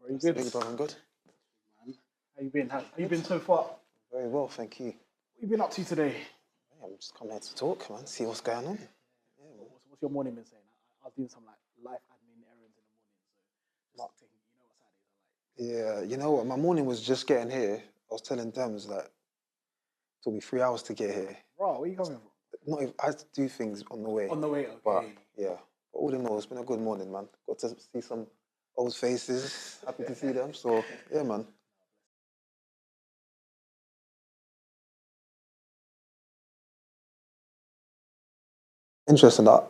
Very good. Thank you, brother. I'm good. How you been? How you been so far? Very well, thank you. What you been up to today? Yeah, I'm just coming here to talk, man. See what's going on. Yeah, What's your morning been saying? I was doing some like life admin errands in the morning, so just taking, you know what Saturdays are like. yeah. You know what? My morning was just getting here. I was telling them, it took me 3 hours to get here. Bro, where you coming from? Not even, I had to do things on the way. On the way, okay. But yeah, but all in all, it's been a good morning, man. Got to see some old faces. Happy to see them. So yeah, man. Interesting that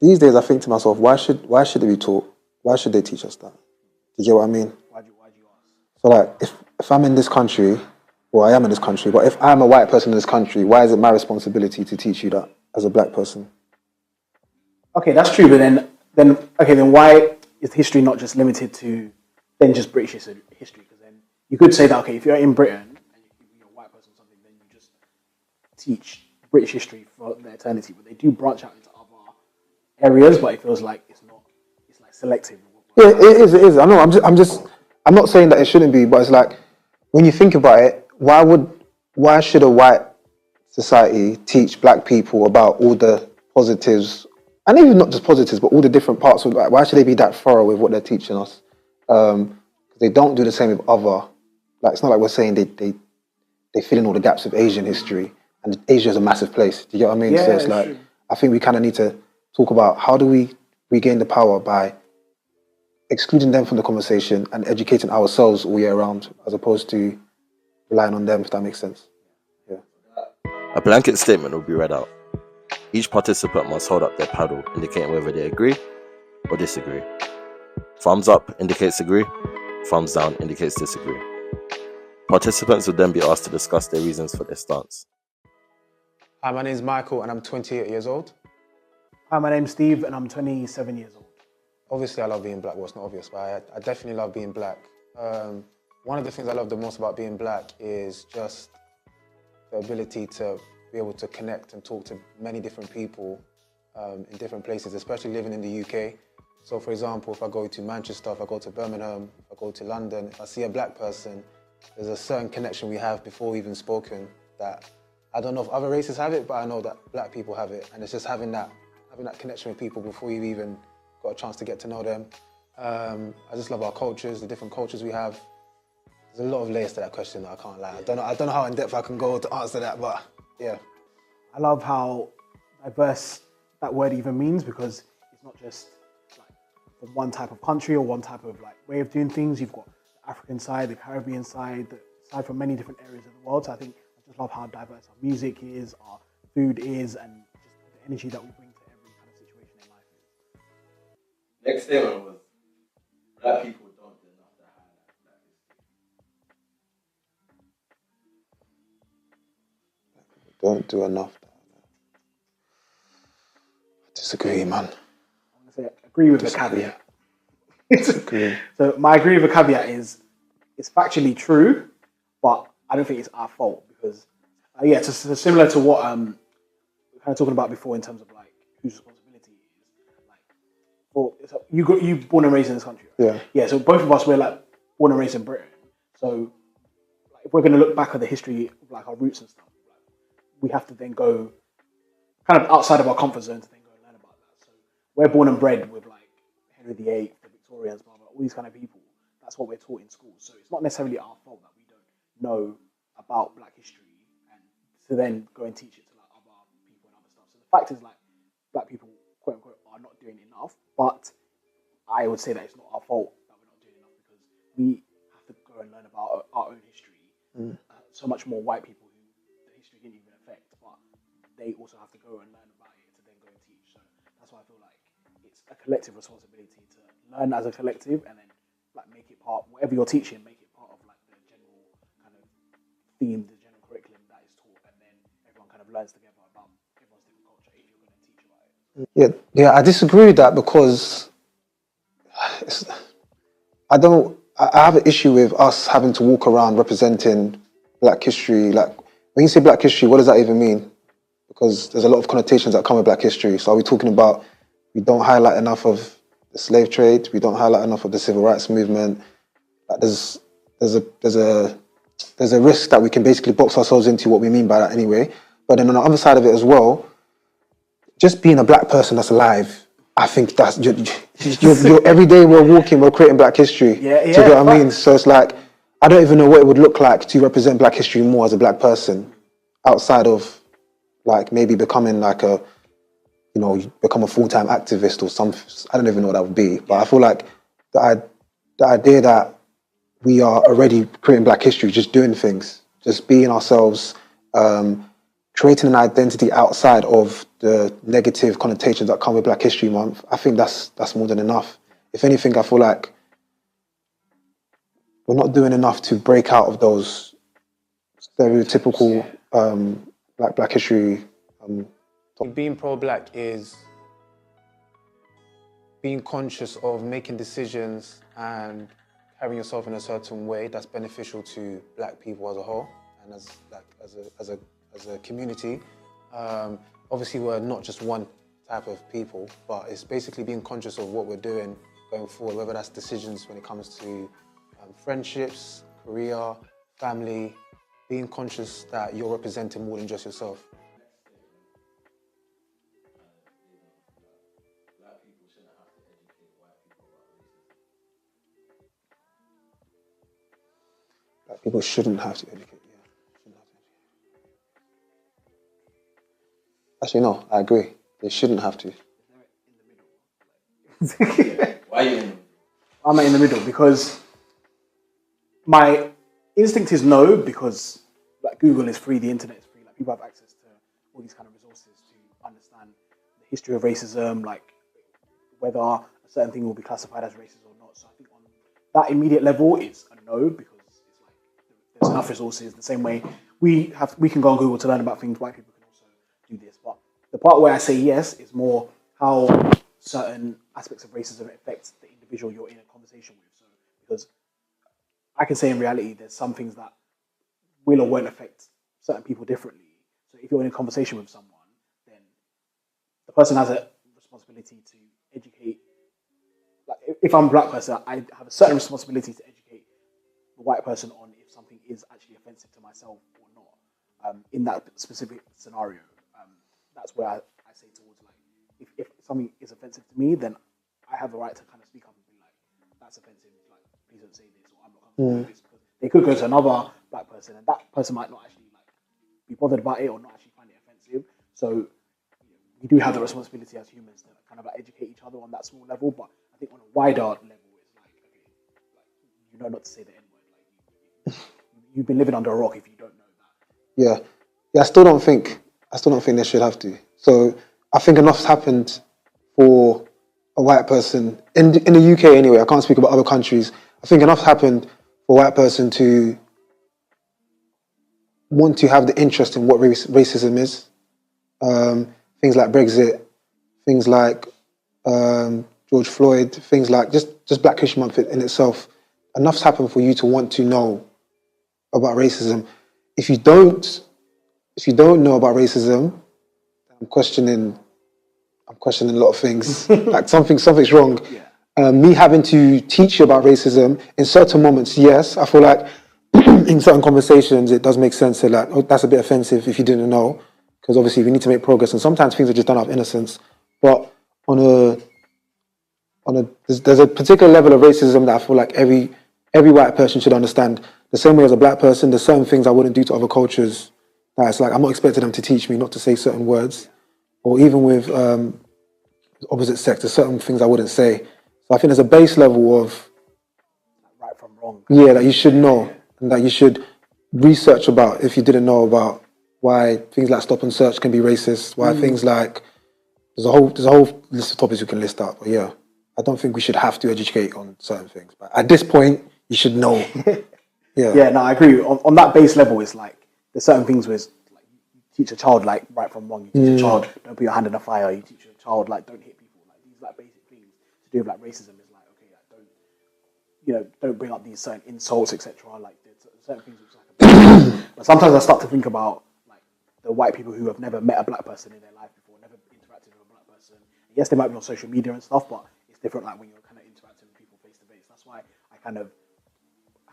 these days I think to myself, why should it be taught? Why should they teach us that? Do you get what I mean? Why'd you ask? So like if I'm in this country, well I am in this country, but if I'm a white person in this country, why is it my responsibility to teach you that as a black person? Okay, that's true, but then why is history not just limited to then just British history? Because then you could say that, okay, if you're in Britain and you're a white person or something, then you just teach British history for their eternity. But they do branch out into other areas, but it feels like it's like selective. Yeah, it is. I know. I'm not saying that it shouldn't be, but it's like when you think about it, why should a white society teach black people about all the positives, and even not just positives, but all the different parts of, like, why should they be that thorough with what they're teaching us? Because they don't do the same with other. Like, it's not like we're saying they fill in all the gaps of Asian history, and Asia is a massive place. Do you get what I mean? Yeah, So it's like, true. I think we kind of need to talk about how do we regain the power by excluding them from the conversation and educating ourselves all year round, as opposed to relying on them, if that makes sense. Yeah. A blanket statement will be read out. Each participant must hold up their paddle, indicating whether they agree or disagree. Thumbs up indicates agree, thumbs down indicates disagree. Participants will then be asked to discuss their reasons for their stance. Hi, my name is Michael and I'm 28 years old. Hi, my name's Steve and I'm 27 years old. Obviously, I love being black. Well, it's not obvious, but I definitely love being black. One of the things I love the most about being black is just the ability to be able to connect and talk to many different people in different places, especially living in the UK. So, for example, if I go to Manchester, if I go to Birmingham, if I go to London, if I see a black person, there's a certain connection we have before we've even spoken that I don't know if other races have it, but I know that black people have it. And it's just having that connection with people before you've even got a chance to get to know them. I just love our cultures, the different cultures we have. There's a lot of layers to that question, I can't lie. I don't know how in depth I can go to answer that, but yeah. I love how diverse that word even means, because it's not just like from one type of country or one type of like way of doing things. You've got the African side, the Caribbean side, the side from many different areas of the world. So I think I just love how diverse our music is, our food is, and just the energy that we bring to every kind of situation in life is. Next statement was, black people don't do enough to highlight black history. Don't do enough. I disagree, man. I'm gonna say agree with the caveat. Disagree. So my agree with a caveat is it's factually true, but I don't think it's our fault, because it's similar to what we were kind of talking about before in terms of like whose responsibility it is. Like, well, so you born and raised in this country, right? Yeah. So both of us, we're like born and raised in Britain. So like, if we're going to look back at the history of like our roots and stuff, like, we have to then go kind of outside of our comfort zone to then go and learn about that. So we're born and bred with like Henry VIII, the Victorians, blah, blah, all these kind of people. That's what we're taught in school. So it's not necessarily our fault that we don't know about black history, and to then go and teach it to like other people and other stuff. So the fact is, like, black people, quote unquote, are not doing enough, but I would say that it's not our fault that we're not doing enough, because we have to go and learn about our own history. So much more white people who the history didn't even affect, but they also have to go and learn about it to then go and teach. So that's why I feel like it's a collective responsibility to learn as a collective, and then like make it part, whatever you're teaching, make it part of like the general kind of theme, the general curriculum that is taught, and then everyone kind of learns together about everyone's different culture if you're going to teach about it. Yeah, I disagree with that, because I have an issue with us having to walk around representing black history. Like, when you say black history, what does that even mean? Because there's a lot of connotations that come with black history. So are we talking about we don't highlight enough of the slave trade, we don't highlight enough of the civil rights movement, Like there's a risk that we can basically box ourselves into what we mean by that anyway. But then on the other side of it as well, just being a black person that's alive, I think that's you're every day we're walking, we're creating Black history. Yeah, Do you get what I mean? facts. So it's like I don't even know what it would look like to represent Black history more as a black person, outside of like maybe becoming like a, you know, you become a full-time activist or some. I don't even know what that would be. But I feel like the idea that we are already creating Black history, just doing things, just being ourselves, creating an identity outside of the negative connotations that come with Black History Month. I think that's more than enough. If anything, I feel like we're not doing enough to break out of those stereotypical Black history. Being pro-Black is being conscious of making decisions and carrying yourself in a certain way that's beneficial to Black people as a whole and as a community. Obviously, we're not just one type of people, but it's basically being conscious of what we're doing going forward, whether that's decisions when it comes to friendships, career, family, being conscious that you're representing more than just yourself. Black people shouldn't have to educate. Actually, no, I agree. They shouldn't have to. Why are you in? I'm in the middle because my instinct is no, because like Google is free, the internet is free, like people have access to all these kind of resources to understand the history of racism, like whether a certain thing will be classified as racist or not. So I think on that immediate level, it's a no, because it's like there's enough resources. The same way we can go on Google to learn about things, white people can also do this. But the part where I say yes is more how certain aspects of racism affect the individual you're in a conversation with. So because I can say in reality, there's some things that will or won't affect certain people differently. So if you're in a conversation with someone, then the person has a responsibility to educate. Like if I'm a black person, I have a certain responsibility to educate the white person on if something is actually offensive to myself or not in that specific scenario. That's where I say towards like if something is offensive to me, then I have a right to kind of speak up and be like, that's offensive. Like, please don't say this, or I'm not comfortable with this. Because they could go to another black person, and that person might not actually like be bothered about it or not actually find it offensive. So we do have the responsibility as humans to kind of like educate each other on that small level. But I think on a wider level, it's like, okay, like you know not to say the N word. Like you've been living under a rock if you don't know that. Yeah. I still don't think they should have to. So I think enough's happened for a white person in the UK anyway. I can't speak about other countries. I think enough's happened for a white person to want to have the interest in what racism is. Things like Brexit, things like George Floyd, things like just Black History Month in itself. Enough's happened for you to want to know about racism. If you don't know about racism, I'm questioning a lot of things. Like something's wrong. Yeah. Me having to teach you about racism in certain moments, yes. I feel like in certain conversations it does make sense to like, oh, that's a bit offensive if you didn't know, because obviously we need to make progress, and sometimes things are just done out of innocence. But there's a particular level of racism that I feel like every white person should understand. The same way as a black person, there's certain things I wouldn't do to other cultures. It's like I'm not expecting them to teach me not to say certain words, or even with opposite sex, there's certain things I wouldn't say. So I think there's a base level of Right from wrong. Yeah, that you should know, and that you should research about if you didn't know about why things like stop and search can be racist, why things like there's a whole list of topics you can list out. But yeah, I don't think we should have to educate on certain things. But at this point, you should know. Yeah, no, I agree. On that base level, it's like there's certain things where like you teach a child like right from wrong. You teach a child don't put your hand in a fire. You teach a child like don't hit people. Like these like basic things to do with like racism is like okay, like, don't bring up these certain insults, etc. Like there's certain things which like. But sometimes I start to think about like the white people who have never met a black person in their life before, never interacted with a black person. And yes, they might be on social media and stuff, but it's different like when you're kind of interacting with people face to face. That's why I kind of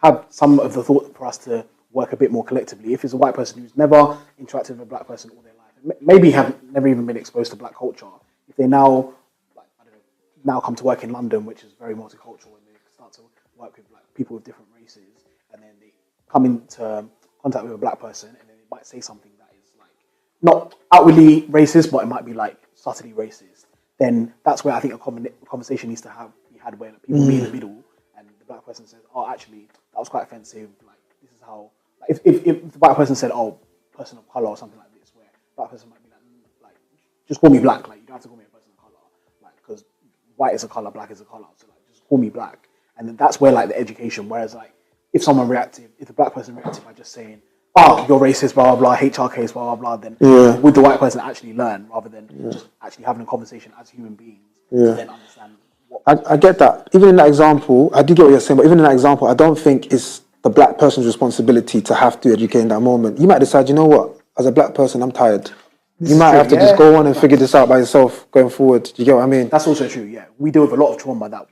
have some of the thought for us to work a bit more collectively. If it's a white person who's never interacted with a black person all their life, and maybe have never even been exposed to black culture, if they now, like, I don't know, now come to work in London, which is very multicultural, and they start to work with like people with different races, and then they come into contact with a black person, and then they might say something that is like not outwardly racist, but it might be like subtly racist. Then that's where I think a conversation needs to be had where people meet in the middle, and the black person says, "Oh, actually, that was quite offensive. Like, this is how." Like, if the black person said, "Oh, person of color" or something like this, where the black person might be like, just call me black. Like, you don't have to call me a person of color, like, because white is a color, black is a color. So like, just call me black. And then that's where like the education. Whereas like, if the black person reacted by just saying, "Oh, you're racist, blah blah blah, HR case, blah blah blah," then would the white person actually learn rather than just actually having a conversation as human beings to then understand what I get that. Even in that example, I do get what you're saying, but even in that example, I don't think it's the black person's responsibility to have to educate in that moment. You might decide, you know what, as a black person, I'm tired. You might have to just go on and figure this out by yourself going forward. Do you get what I mean? That's also true, yeah. We deal with a lot of trauma that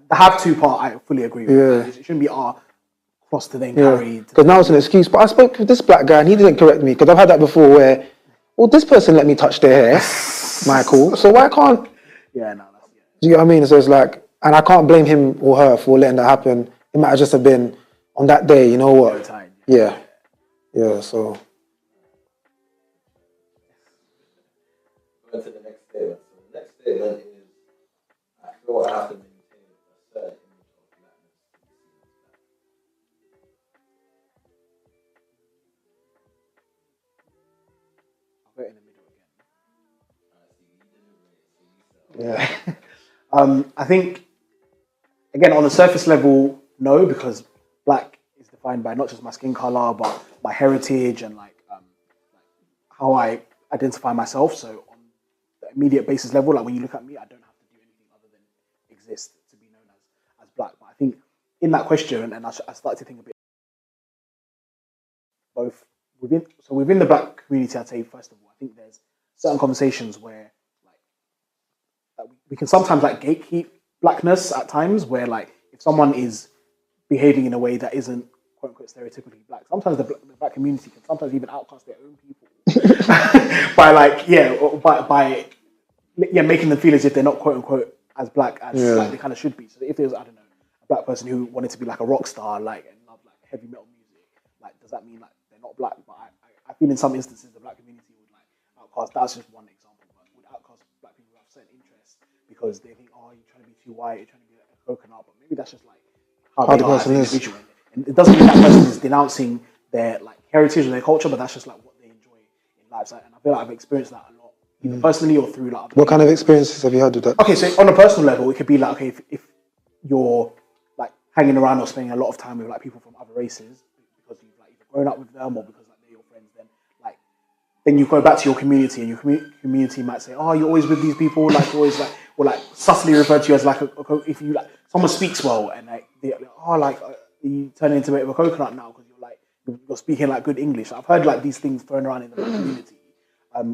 the have-to part, I fully agree with. Yeah. It shouldn't be our cross to then carry. Because now it's an excuse. But I spoke with this black guy and he didn't correct me because I've had that before where, well, this person let me touch their hair, Michael, so why can't... Yeah, no, that's... Yeah. Do you get what I mean? So it's like, and I can't blame him or her for letting that happen. It might have just have been on that day, you know what? Yeah, so... Going to the next statement. So the next statement is, I feel I have to maintain a certain image of blackness. I'll put it in the middle again. Yeah. I think, again, on the surface level, no, because black is defined by not just my skin color, but my heritage and like how I identify myself. So on the immediate basis level, like when you look at me, I don't have to do anything other than exist to be known as black. But I think in that question, and I started to think a bit both within the black community, I'd say first of all, I think there's certain conversations where we can sometimes like gatekeep blackness at times, where like if someone is behaving in a way that isn't quote unquote stereotypically black, sometimes the black community can sometimes even outcast their own people by like by making them feel as if they're not quote unquote as black as like they kind of should be. So if there was, I don't know, a black person who wanted to be like a rock star, like, and love like heavy metal music, like does that mean like they're not black? But I feel in some instances the black community would like outcast. That's just one example, but would outcast black people who have certain interests because they think, oh, you're trying to be too white, you're trying to be like a coconut, but maybe that's just like how they are as an individual. And it doesn't mean that person is denouncing their like heritage or their culture, but that's just like what they enjoy in life. So, and I feel like I've experienced that a lot, either personally or through like. What kind of experiences have you had with that? Okay, so on a personal level, it could be like, okay, if you're like hanging around or spending a lot of time with like people from other races because you've like either grown up with them or because like they're your friends, then you go back to your community and your community might say, oh, you're always with these people, like you're always like, or like subtly refer to you as like if you like someone speaks well and like they're like, oh, like you turn into a bit of a coconut now because you're speaking like good English. I've heard like these things thrown around in the community,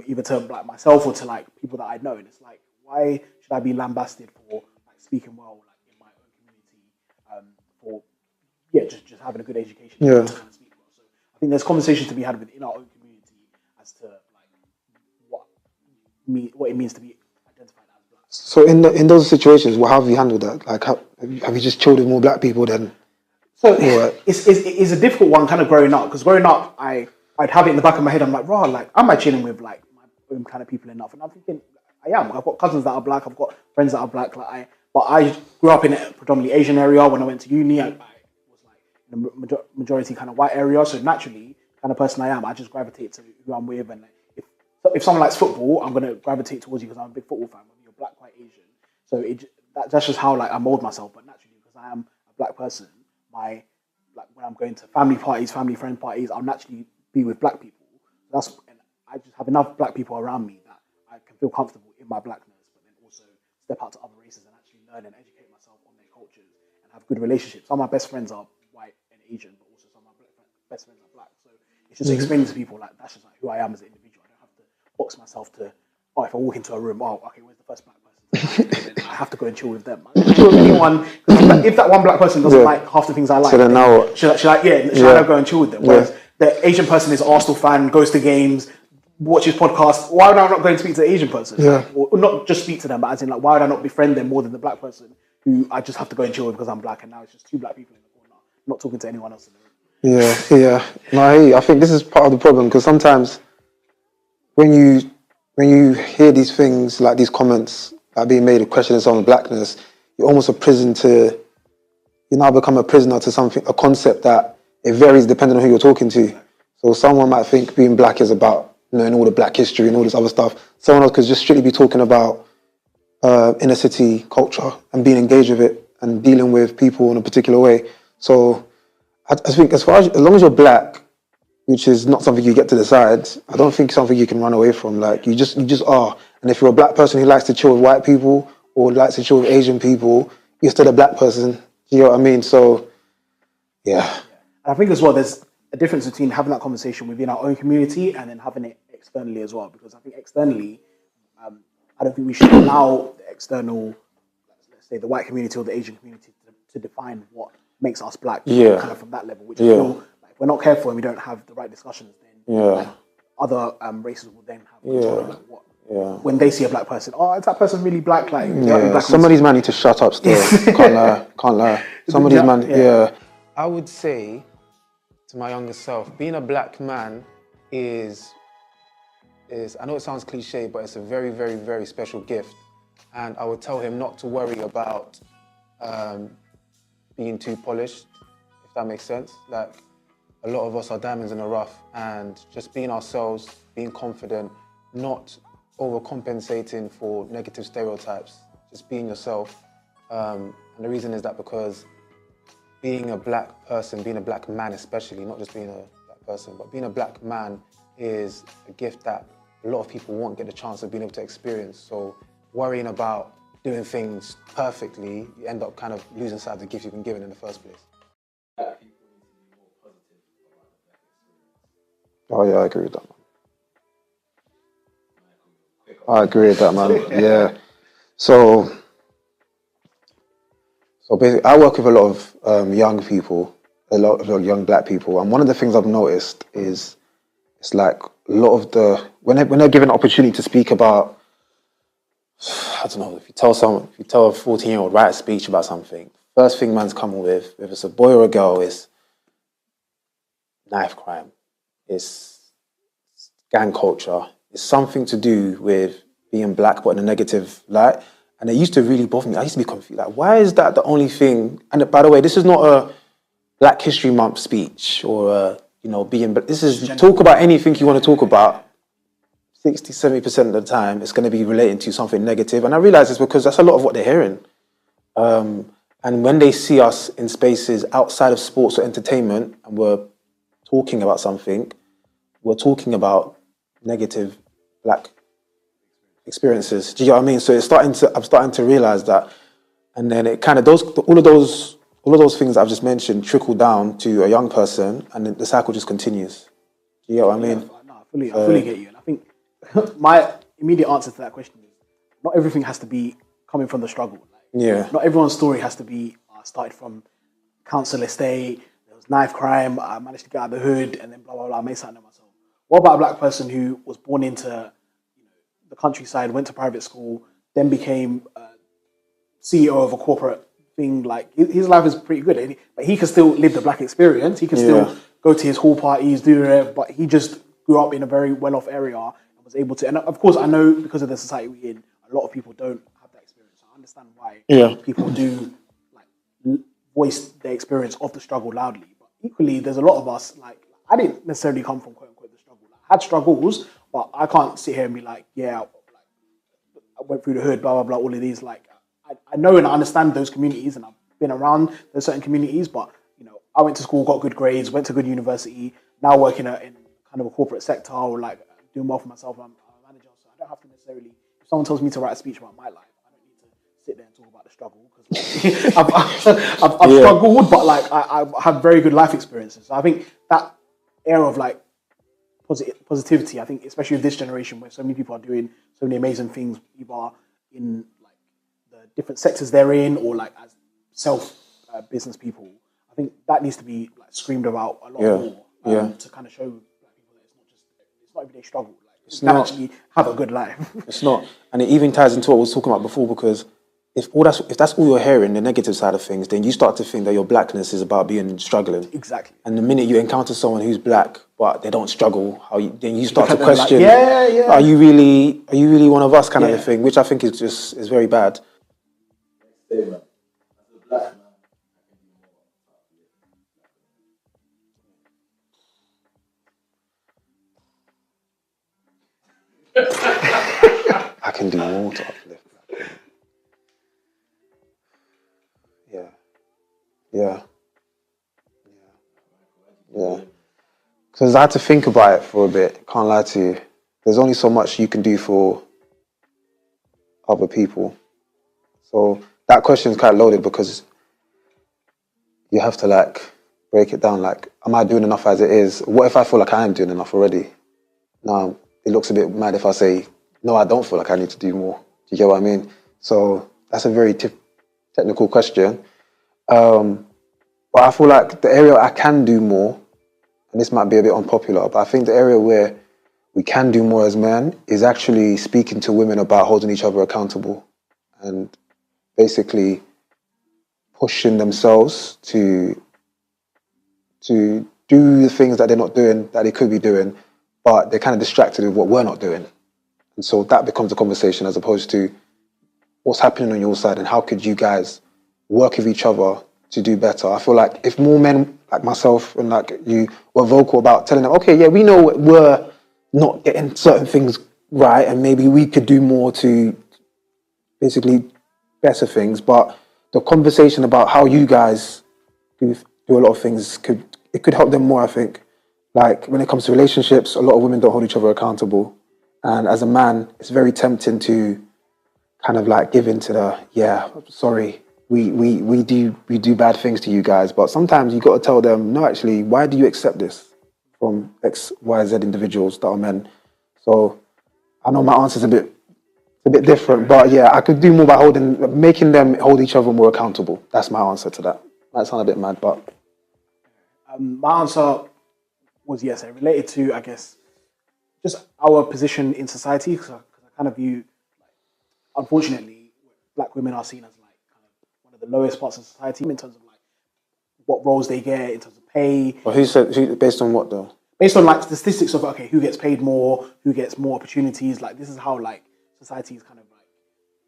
either to like myself or to like people that I know, and it's like, why should I be lambasted for like speaking well like in my own community, for just having a good education? Yeah. To kind of speak well. So I think there's conversations to be had within our own community as to like what it means to be identified as black. So in those situations, how have you handled that? Like, have you just chilled with more black people then? So it's a difficult one, kind of growing up, because growing up, I'd have it in the back of my head. I'm like, raw, like, am I chilling with like my own kind of people enough? And I'm thinking, I am. I've got cousins that are black. I've got friends that are black. But I grew up in a predominantly Asian area. When I went to uni, I was like in a majority kind of white area. So naturally, kind of person I am, I just gravitate to who I'm with. And if someone likes football, I'm gonna gravitate towards you because I'm a big football fan. Whether you're black, white, Asian. So that's just how like I mold myself. But naturally, because I am a black person, when I'm going to family parties, family friend parties, I'll naturally be with black people. And I just have enough black people around me that I can feel comfortable in my blackness, but then also step out to other races and actually learn and educate myself on their cultures and have good relationships. Some of my best friends are white and Asian, but also some of my best friends are black. So it's just explaining to people like that's just like who I am as an individual. I don't have to box myself to, if I walk into a room, okay, where's the first black person? I have to go and chill with them. I chill with anyone, because if that one black person doesn't like half the things I like, so then now, should I go and chill with them? Whereas the Asian person is an Arsenal fan, goes to games, watches podcasts. Why would I not go and speak to the Asian person? Yeah. Or not just speak to them, but as in, like, why would I not befriend them more than the black person who I just have to go and chill with because I'm black, and now it's just two black people in the corner, not talking to anyone else in the room. Yeah. No, I think this is part of the problem, because sometimes when you hear these things, like these comments that are being made, questioning someone's blackness, you're almost you now become a prisoner to something, a concept that it varies depending on who you're talking to. So someone might think being black is about, knowing all the black history and all this other stuff. Someone else could just strictly be talking about inner city culture and being engaged with it and dealing with people in a particular way. So I think as long as you're black, which is not something you get to decide, I don't think something you can run away from. Like, you just are. And if you're a black person who likes to chill with white people or likes to chill with Asian people, you're still a black person. You know what I mean? So, yeah. I think as well, there's a difference between having that conversation within our own community and then having it externally as well. Because I think externally, I don't think we should allow the external, let's say the white community or the Asian community, to define what makes us black. Kind of from that level, which I feel like if we're not careful and we don't have the right discussions, then like, other races will then have control over what. When they see a black person, is that person really black? Like, black some of these men need to shut up still. Can't lie. Some of these men, I would say to my younger self, being a black man is, I know it sounds cliche, but it's a very, very, very special gift. And I would tell him not to worry about being too polished, if that makes sense. Like, a lot of us are diamonds in the rough, and just being ourselves, being confident, not overcompensating for negative stereotypes, just being yourself. And the reason is that because being a black person, being a black man especially, not just being a black person, but being a black man is a gift that a lot of people won't get the chance of being able to experience. So worrying about doing things perfectly, you end up kind of losing sight of the gift you've been given in the first place. Oh yeah, I agree with that, man. I agree with that, man. Yeah. So basically, I work with a lot of young people, a lot of young black people, and one of the things I've noticed is it's like a lot of when they're given an opportunity to speak about, I don't know, if you tell a 14-year-old, write a speech about something, first thing man's coming with, if it's a boy or a girl, is knife crime, it's gang culture, it's something to do with being black, but in a negative light. And it used to really bother me. I used to be confused. Like, why is that the only thing? And by the way, this is not a Black History Month speech or, this is talk about anything you want to talk about. 60, 70% of the time, it's going to be relating to something negative. And I realize it's because that's a lot of what they're hearing. And when they see us in spaces outside of sports or entertainment and we're talking about something, we're talking about negative black experiences. Do you know what I mean? So I'm starting to realize that, and then it kind of all of those things I've just mentioned trickle down to a young person, and then the cycle just continues. Do you know what I mean? No, I fully get you, and I think my immediate answer to that question is not everything has to be coming from the struggle. Like, not everyone's story has to be started from council estate. There was knife crime. I managed to get out of the hood, and then blah blah blah. I made something of myself. What about a black person who was born into the countryside, went to private school, then became CEO of a corporate thing? Like, his life is pretty good, but he can still live the black experience. He can still go to his hall parties, do it, but he just grew up in a very well-off area and was able to. And of course, I know because of the society we're in, a lot of people don't have that experience. I understand why people do voice their experience of the struggle loudly. But equally, there's a lot of us, like, I didn't necessarily come from quote unquote the struggle. Like, I had struggles, but I can't sit here and be like, I went through the hood, blah, blah, blah, all of these. Like, I know and I understand those communities, and I've been around those certain communities, but, I went to school, got good grades, went to good university, now working in kind of a corporate sector, or like doing well for myself. I'm a manager, so I don't have to necessarily, if someone tells me to write a speech about my life, I don't need to sit there and talk about the struggle, because I've struggled, but like I have very good life experiences. So I think that era of like positivity, I think especially with this generation where so many people are doing so many amazing things, either in like the different sectors they're in, or like as self business people. I think that needs to be like screamed about a lot more to kind of show Black people that it's not everyday struggle. Like, it's you can not actually have a good life. It's not, and it even ties into what we was talking about before, because if that's all you're hearing, the negative side of things, then you start to think that your blackness is about being struggling. Exactly. And the minute you encounter someone who's black but they don't struggle, then you start to look at them question, like, are you really one of us, kind of a thing, which I think is very bad. I can do more to uplift Black women. Yeah. Because I had to think about it for a bit, can't lie to you. There's only so much you can do for other people. So that question is quite loaded, because you have to like break it down. Like, am I doing enough as it is? What if I feel like I am doing enough already? Now, it looks a bit mad if I say, no, I don't feel like I need to do more. Do you get what I mean? So that's a very technical question. But I feel like the area I can do more, and this might be a bit unpopular, but I think the area where we can do more as men is actually speaking to women about holding each other accountable and basically pushing themselves to do the things that they're not doing, that they could be doing, but they're kind of distracted with what we're not doing. And so that becomes a conversation, as opposed to what's happening on your side and how could you guys work with each other to do better. I feel like if more men like myself and like you were vocal about telling them, okay, yeah, we know we're not getting certain things right and maybe we could do more to basically better things, but the conversation about how you guys do a lot of things could help them more, I think. Like when it comes to relationships, a lot of women don't hold each other accountable. And as a man, it's very tempting to kind of like give in to the, sorry, we do bad things to you guys, but sometimes you got to tell them, no, actually, why do you accept this from X, Y, Z individuals that are men? So I know my answer's a bit different, but yeah, I could do more by making them hold each other more accountable. That's my answer to that. Might sound a bit mad, but my answer was yes. It related to, I guess, just our position in society, because I kind of view, like, unfortunately, Black women are seen as like kind of one of the lowest parts of society in terms of like what roles they get, in terms of pay. Well, who based on what though? Based on like statistics of, okay, who gets paid more, who gets more opportunities. Like, this is how like society is kind of like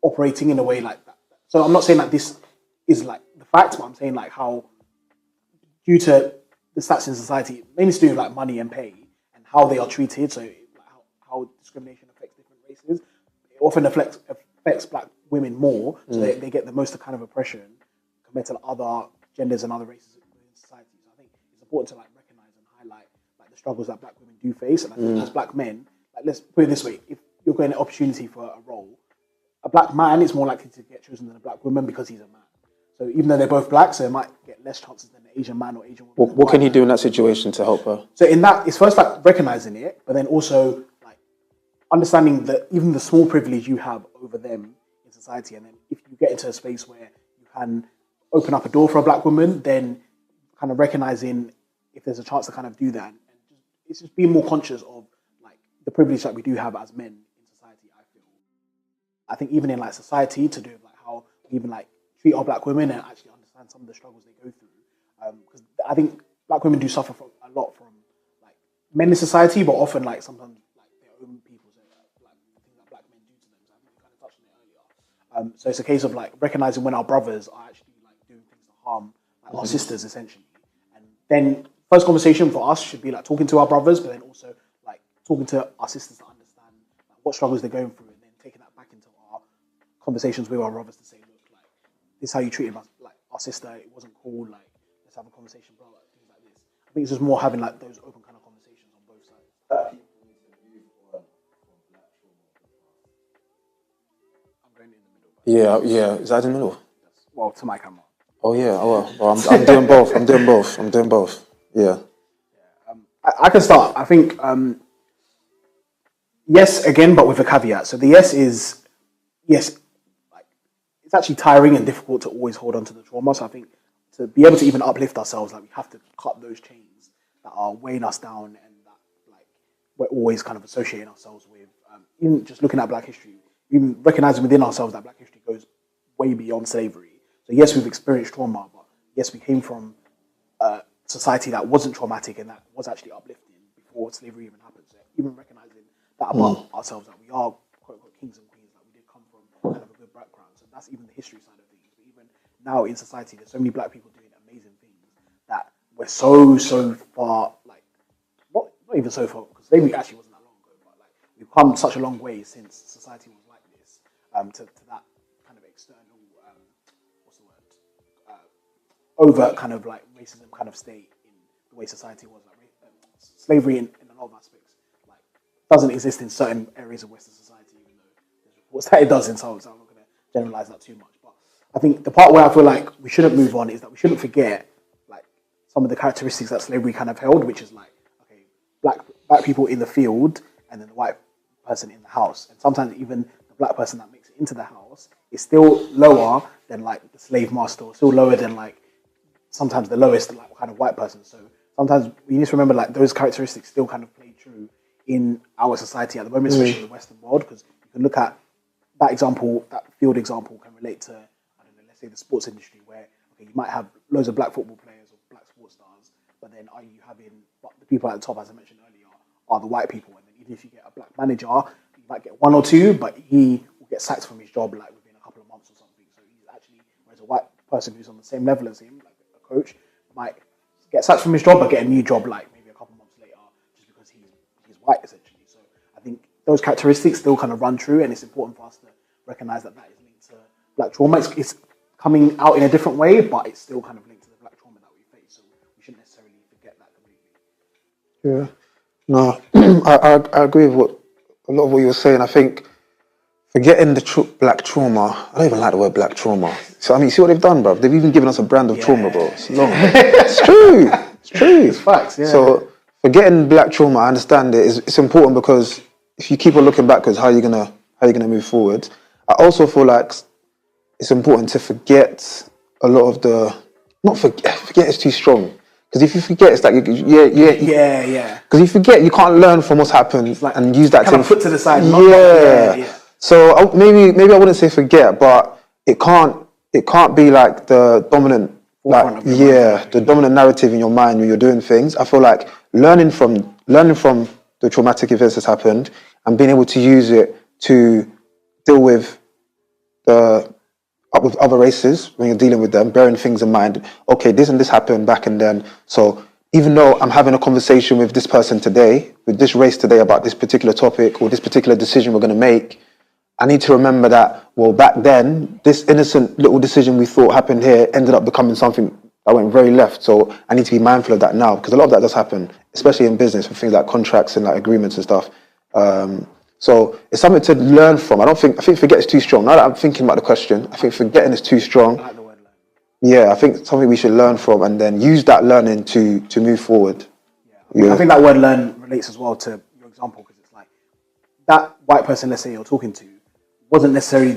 operating in a way like that. So I'm not saying that this is like the fact, but I'm saying like how, due to the stats in society, mainly to do with like money and pay and how they are treated, so like how discrimination affects different races, it often affects Black women more, so they get the most kind of oppression compared to other genders and other races in society. So I think it's important to like recognize and highlight like the struggles that Black women do face, and I think as Black men, like, let's put it this way: if you're getting an opportunity for a role, a Black man is more likely to get chosen than a Black woman because he's a man. So even though they're both Black, so they might get less chances than an Asian man or Asian woman. What can he do in that situation to help her? So in that, it's first like recognizing it, but then also like understanding that even the small privilege you have over them in society, and then if you get into a space where you can open up a door for a Black woman, then kind of recognizing if there's a chance to kind of do that, and it's just being more conscious of like the privilege that we do have as men in society. I think even in like society, to do with like how we even like treat our Black women and actually understand some of the struggles they go through, because I think Black women do suffer a lot from like men in society, but often like sometimes like their own people, so like the things that Black men do to them. So I think we kind of touched on it earlier. So it's a case of like recognizing when our brothers are actually like doing things to harm like our sisters essentially, and then first conversation for us should be like talking to our brothers, but then also like talking to our sisters to understand like, what struggles they're going through, and then taking that back into our conversations with our brothers to say, look, like this is how you treated us, like our sister, it wasn't cool, like let's have a conversation, blah, blah, things like this. I think it's just more having like those open kind of conversations on both sides. I'm going in the middle. Yeah. Is that in the middle? Well, to my camera. Oh yeah. Oh well, I'm doing both. I'm doing both. Yeah. I can start. I think yes again, but with a caveat. So the yes is yes. Like it's actually tiring and difficult to always hold on to the trauma. So I think to be able to even uplift ourselves, like we have to cut those chains that are weighing us down and that like we're always kind of associating ourselves with. Even just looking at Black history, even recognizing within ourselves that Black history goes way beyond slavery. So yes, we've experienced trauma, but yes, we came from a society that wasn't traumatic and that was actually uplifting before slavery even happened. So even recognizing that about ourselves, that we are quote unquote kings and queens, that we did come from kind of a good background. So that's even the history side of things. But even now in society, there's so many Black people doing amazing things that we're so far, like not even so far, because slavery actually wasn't that long ago, but like we've come such a long way since society was like this, to that kind of external, what's the word, overt kind of like racism kind of state in the way society was. Like slavery in a lot of aspects like doesn't exist in certain areas of Western society, even though there's reports that it does in some. So I'm not going to generalize that too much. But I think the part where I feel like we shouldn't move on is that we shouldn't forget like some of the characteristics that slavery kind of held, which is like, okay, black people in the field and then the white person in the house, and sometimes even the Black person that makes it into the house is still lower than like the slave master, or still lower than like sometimes the lowest like kind of white person. So sometimes we need to remember like those characteristics still kind of play true in our society at the moment, especially in the Western world, because you can look at that example, that field example can relate to, I don't know, let's say the sports industry, where okay, you might have loads of Black football players or Black sports stars, but then are you having the people at the top, as I mentioned earlier, are the white people, and then even if you get a Black manager, you might get one or two, but he will get sacked from his job like within a couple of months or something. So he's actually, whereas a white person who's on the same level as him, like a coach, might get sacked from his job but get a new job like maybe a couple months later, just because he's white essentially. So I think those characteristics still kind of run true, and it's important for us to recognize that is linked to Black trauma. It's coming out in a different way, but it's still kind of linked to the Black trauma that we face. So we shouldn't necessarily forget that completely. Yeah. No, I agree with a lot of what you were saying. I think forgetting the Black trauma, I don't even like the word Black trauma. So, I mean, see what they've done, bro? They've even given us a brand of trauma, bro. It's long. It's true. It's true. It's facts, yeah. So, forgetting Black trauma, I understand it. It's important because if you keep on looking backwards, how are you gonna move forward? I also feel like it's important to forget a lot of the... Not forget is too strong. Because if you forget, it's like, yeah. Because you forget, you can't learn from what's happened like and use that kind of put to the side. Yeah. So maybe I wouldn't say forget, but it can't be like the dominant, the dominant narrative in your mind when you're doing things. I feel like learning from the traumatic events that's happened and being able to use it to deal with with other races when you're dealing with them, bearing things in mind. Okay, this and this happened back and then. So even though I'm having a conversation with this person today, with this race today about this particular topic or this particular decision we're going to make, I need to remember that, well, back then, this innocent little decision we thought happened here ended up becoming something that went very left. So I need to be mindful of that now, because a lot of that does happen, especially in business with things like contracts and like agreements and stuff. So it's something to learn from. I think forget is too strong. Now that I'm thinking about the question, I think forgetting is too strong. I like the word learn. Yeah, I think something we should learn from and then use that learning to move forward. Yeah. I think that word learn relates as well to your example, because it's like that white person, let's say you're talking to, wasn't necessarily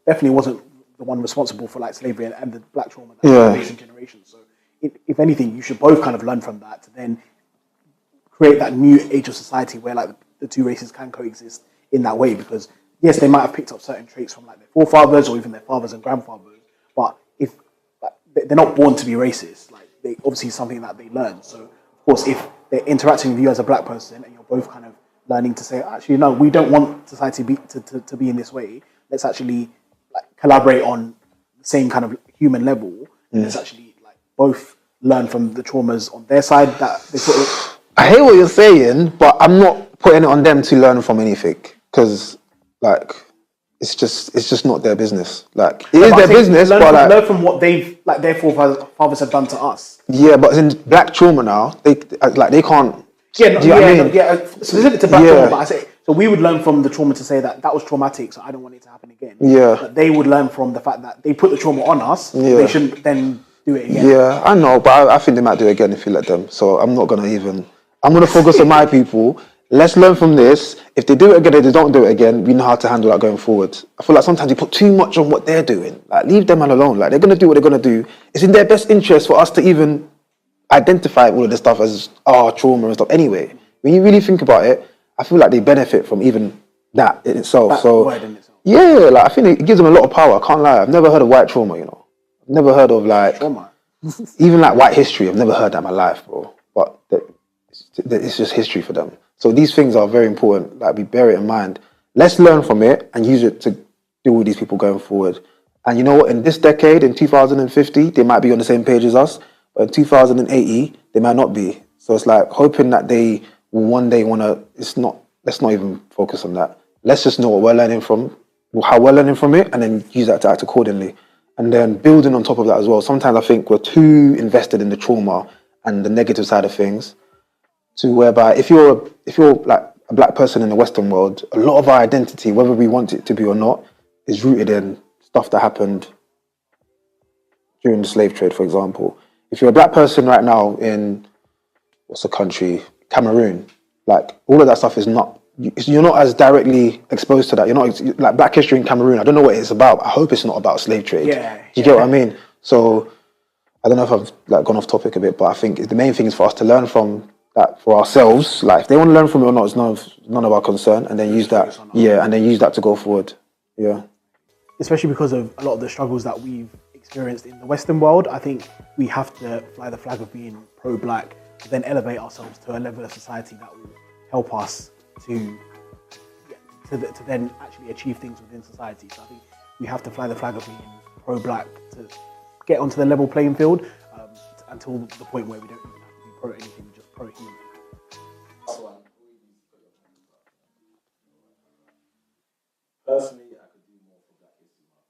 definitely wasn't the one responsible for like slavery and the Black trauma that faced in generations. So if anything, you should both kind of learn from that to then create that new age of society where like the two races can coexist in that way, because yes, they might have picked up certain traits from like their forefathers or even their fathers and grandfathers, but if like, they're not born to be racist, like they obviously something that they learn. So of course, if they're interacting with you as a Black person and you're both kind of learning to say, actually, no, we don't want society to be in this way. Let's actually like collaborate on the same kind of human level. And let's actually like both learn from the traumas on their side that they sort of... I hear what you're saying, but I'm not putting it on them to learn from anything, because like it's just not their business. Like it is their business, but like learn from what they've like their forefathers have done to us. Yeah, but in Black trauma now, they can't. Specific to Black trauma, but I say so we would learn from the trauma to say that was traumatic, so I don't want it to happen again. Yeah, but they would learn from the fact that they put the trauma on us. Yeah. They shouldn't then do it again. Yeah, I know, but I think they might do it again if you let them. So I'm not gonna even. I'm gonna focus on my people. let's learn from this. If they do it again, if they don't do it again, we know how to handle that going forward. I feel like sometimes you put too much on what they're doing. Like, leave them alone. Like, they're going to do what they're going to do. It's in their best interest for us to even identify all of this stuff as trauma and stuff. Anyway, when you really think about it, I feel like they benefit from even that in itself. That word in itself. Yeah, like, I think it gives them a lot of power. I can't lie. I've never heard of white trauma, you know. I've never heard of like Trauma. even like white history. I've never heard that in my life, bro. But it's just history for them. So these things are very important. Like, we bear it in mind. Let's learn from it and use it to deal with these people going forward. And you know what? In this decade, in 2050, they might be on the same page as us. But in 2080, they might not be. So it's like hoping that they will one day want to. Let's not even focus on that. Let's just know what we're learning from, how we're learning from it, and then use that to act accordingly. And then building on top of that as well. Sometimes I think we're too invested in the trauma and the negative side of things, to whereby if you're like a black person in the Western world, a lot of our identity, whether we want it to be or not, is rooted in stuff that happened during the slave trade, for example. If you're a black person right now in, what's the country, Cameroon, like, all of that stuff is not, you're not as directly exposed to that. You're not, like, black history in Cameroon, I don't know what it's about. I hope it's not about slave trade. Yeah. Do you get what I mean? So I don't know if I've like gone off topic a bit, but I think the main thing is for us to learn from that for ourselves. Like, if they want to learn from it or not, it's none of our concern, and then use that, and then use that to go forward. Yeah. Especially because of a lot of the struggles that we've experienced in the Western world, I think we have to fly the flag of being pro-black, to then elevate ourselves to a level of society that will help us to then actually achieve things within society. So I think we have to fly the flag of being pro-black to get onto the level playing field, until the point where we don't even have to be pro anything, we're just pro-human. Personally, I could do more for Black History Month.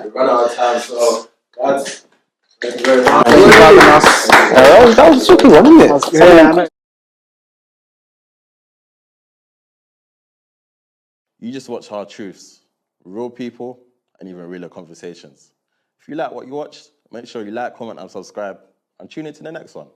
We've run out of time, so guys, thank you very much. That was a tricky one, wasn't it? Yeah, I know. You just watch hard truths, real people, and even realer conversations. If you like what you watched, make sure you like, comment, and subscribe, and tune in to the next one.